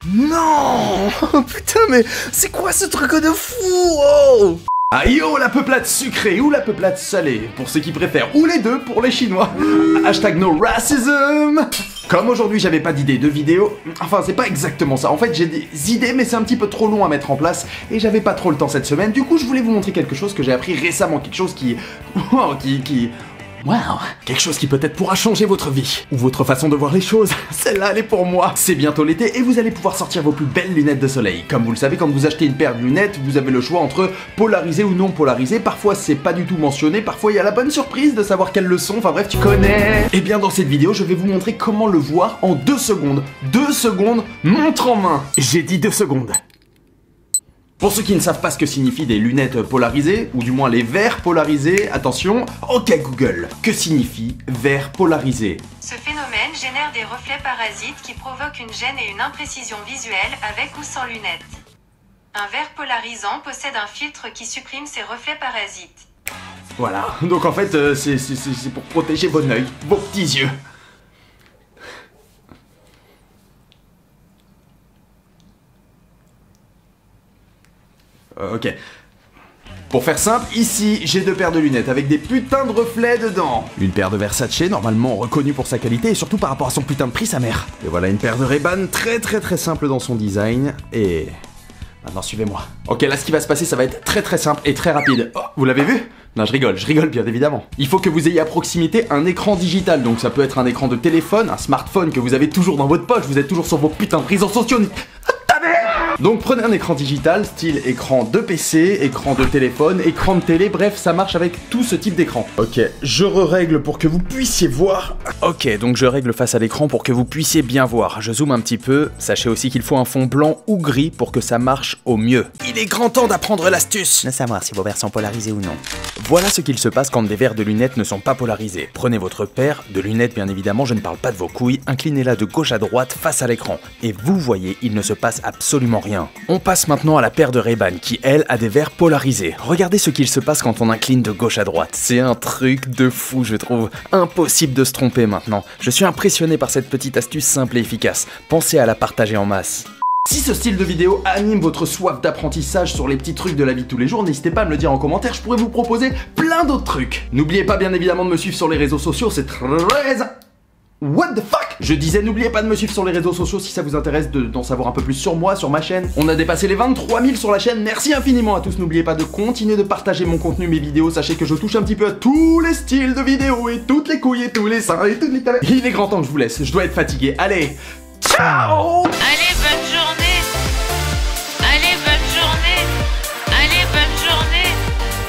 Non. Putain, mais c'est quoi ce truc de fou? Oh. Ah yo, la peuplade sucrée ou la peuplade salée, pour ceux qui préfèrent, ou les deux pour les Chinois. Hashtag no racism. Comme aujourd'hui j'avais pas d'idée de vidéo, enfin c'est pas exactement ça, en fait j'ai des idées mais c'est un petit peu trop long à mettre en place et j'avais pas trop le temps cette semaine, du coup je voulais vous montrer quelque chose que j'ai appris récemment, quelque chose qui... Wow, quelque chose qui peut-être pourra changer votre vie, ou votre façon de voir les choses. Celle-là, elle est pour moi. C'est bientôt l'été et vous allez pouvoir sortir vos plus belles lunettes de soleil. Comme vous le savez, quand vous achetez une paire de lunettes, vous avez le choix entre polarisé ou non polarisé. Parfois, c'est pas du tout mentionné, parfois il y a la bonne surprise de savoir quelles le sont, enfin bref, tu connais. Et bien dans cette vidéo, je vais vous montrer comment le voir en 2 secondes. 2 secondes, montre en main. J'ai dit 2 secondes. Pour ceux qui ne savent pas ce que signifient des lunettes polarisées, ou du moins les verres polarisés, attention, ok Google, que signifie verre polarisé? Ce phénomène génère des reflets parasites qui provoquent une gêne et une imprécision visuelle avec ou sans lunettes. Un verre polarisant possède un filtre qui supprime ces reflets parasites. Voilà, donc en fait c'est pour protéger vos œil, vos petits yeux. Ok. Pour faire simple, ici, j'ai 2 paires de lunettes avec des putains de reflets dedans. Une paire de Versace, normalement reconnue pour sa qualité et surtout par rapport à son putain de prix, sa mère. Et voilà une paire de Ray-Ban très simple dans son design. Et... maintenant suivez-moi. Ok, là ce qui va se passer, ça va être très simple et très rapide. Oh, vous l'avez vu? Non, je rigole bien évidemment. Il faut que vous ayez à proximité un écran digital, donc ça peut être un écran de téléphone, un smartphone que vous avez toujours dans votre poche, vous êtes toujours sur vos putains de réseaux sociaux. Donc prenez un écran digital, style écran de PC, écran de téléphone, écran de télé, bref, ça marche avec tout ce type d'écran. Ok, je règle pour que vous puissiez voir. Ok, donc je règle face à l'écran pour que vous puissiez bien voir. Je zoome un petit peu, sachez aussi qu'il faut un fond blanc ou gris pour que ça marche au mieux. Il est grand temps d'apprendre l'astuce de savoir si vos verres sont polarisés ou non. Voilà ce qu'il se passe quand des verres de lunettes ne sont pas polarisés. Prenez votre paire de lunettes, bien évidemment, je ne parle pas de vos couilles, inclinez-la de gauche à droite face à l'écran. Et vous voyez, il ne se passe absolument rien. On passe maintenant à la paire de Ray-Ban qui, elle, a des verres polarisés. Regardez ce qu'il se passe quand on incline de gauche à droite. C'est un truc de fou, je trouve. Impossible de se tromper maintenant. Je suis impressionné par cette petite astuce simple et efficace. Pensez à la partager en masse. Si ce style de vidéo anime votre soif d'apprentissage sur les petits trucs de la vie de tous les jours, n'hésitez pas à me le dire en commentaire, je pourrais vous proposer plein d'autres trucs. N'oubliez pas bien évidemment de me suivre sur les réseaux sociaux, c'est très... What the fuck? Je disais, n'oubliez pas de me suivre sur les réseaux sociaux si ça vous intéresse d'en savoir un peu plus sur moi, sur ma chaîne. On a dépassé les 23 000 sur la chaîne, merci infiniment à tous. N'oubliez pas de continuer de partager mon contenu, mes vidéos. Sachez que je touche un petit peu à tous les styles de vidéos et toutes les couilles et tous les seins et toutes les talents. Il est grand temps que je vous laisse, je dois être fatigué. Allez, ciao! Allez